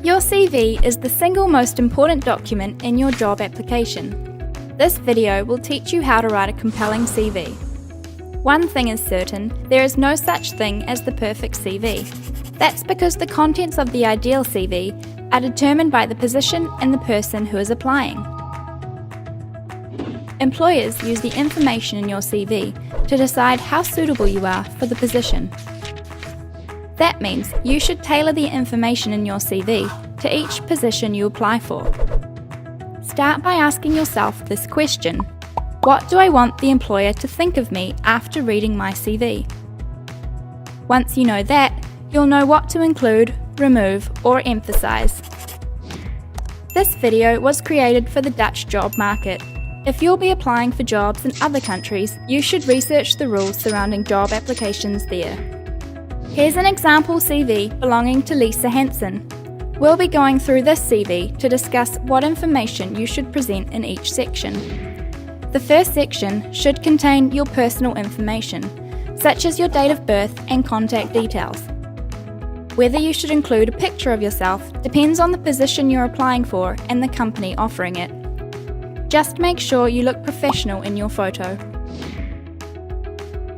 Your CV is the single most important document in your job application. This video will teach you how to write a compelling CV. One thing is certain, there is no such thing as the perfect CV. That's because the contents of the ideal CV are determined by the position and the person who is applying. Employers use the information in your CV to decide how suitable you are for the position. That means you should tailor the information in your CV to each position you apply for. Start by asking yourself this question: what do I want the employer to think of me after reading my CV? Once you know that, you'll know what to include, remove, or emphasize. This video was created for the Dutch job market. If you'll be applying for jobs in other countries, you should research the rules surrounding job applications there. Here's an example CV belonging to Lisa Hansen. We'll be going through this CV to discuss what information you should present in each section. The first section should contain your personal information, such as your date of birth and contact details. Whether you should include a picture of yourself depends on the position you're applying for and the company offering it. Just make sure you look professional in your photo.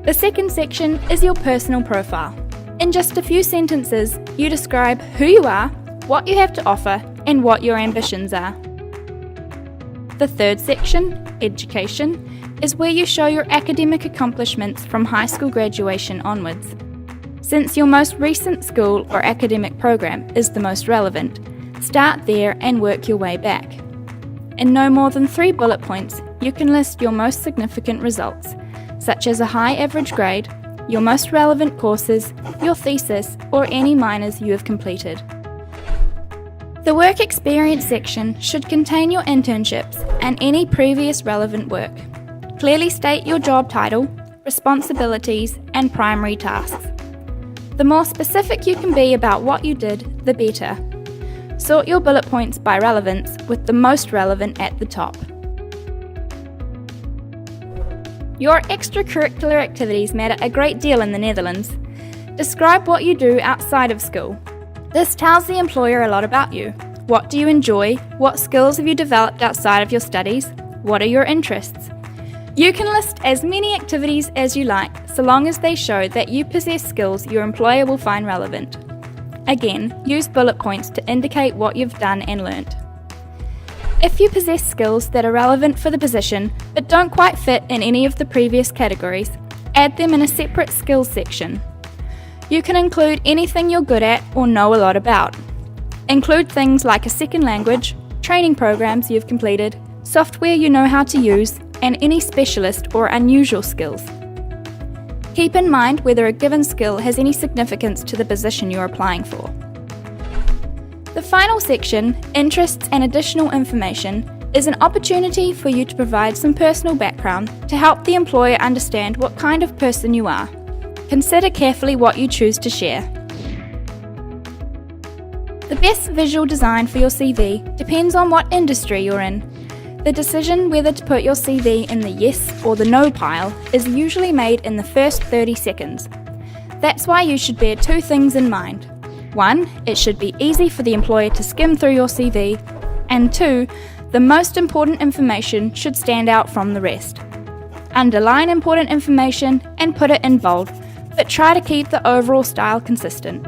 The second section is your personal profile. In just a few sentences, you describe who you are, what you have to offer, and what your ambitions are. The third section, education, is where you show your academic accomplishments from high school graduation onwards. Since your most recent school or academic program is the most relevant, start there and work your way back. In no more than 3 bullet points, you can list your most significant results, such as a high average grade, your most relevant courses, your thesis, or any minors you have completed. The work experience section should contain your internships and any previous relevant work. Clearly state your job title, responsibilities, and primary tasks. The more specific you can be about what you did, the better. Sort your bullet points by relevance, with the most relevant at the top. Your extracurricular activities matter a great deal in the Netherlands. Describe what you do outside of school. This tells the employer a lot about you. What do you enjoy? What skills have you developed outside of your studies? What are your interests? You can list as many activities as you like, so long as they show that you possess skills your employer will find relevant. Again, use bullet points to indicate what you've done and learnt. If you possess skills that are relevant for the position but don't quite fit in any of the previous categories, add them in a separate skills section. You can include anything you're good at or know a lot about. Include things like a second language, training programs you've completed, software you know how to use, and any specialist or unusual skills. Keep in mind whether a given skill has any significance to the position you're applying for. The final section, interests and additional information, is an opportunity for you to provide some personal background to help the employer understand what kind of person you are. Consider carefully what you choose to share. The best visual design for your CV depends on what industry you're in. The decision whether to put your CV in the yes or the no pile is usually made in the first 30 seconds. That's why you should bear 2 things in mind. 1, it should be easy for the employer to skim through your CV, and 2, the most important information should stand out from the rest. Underline important information and put it in bold, but try to keep the overall style consistent.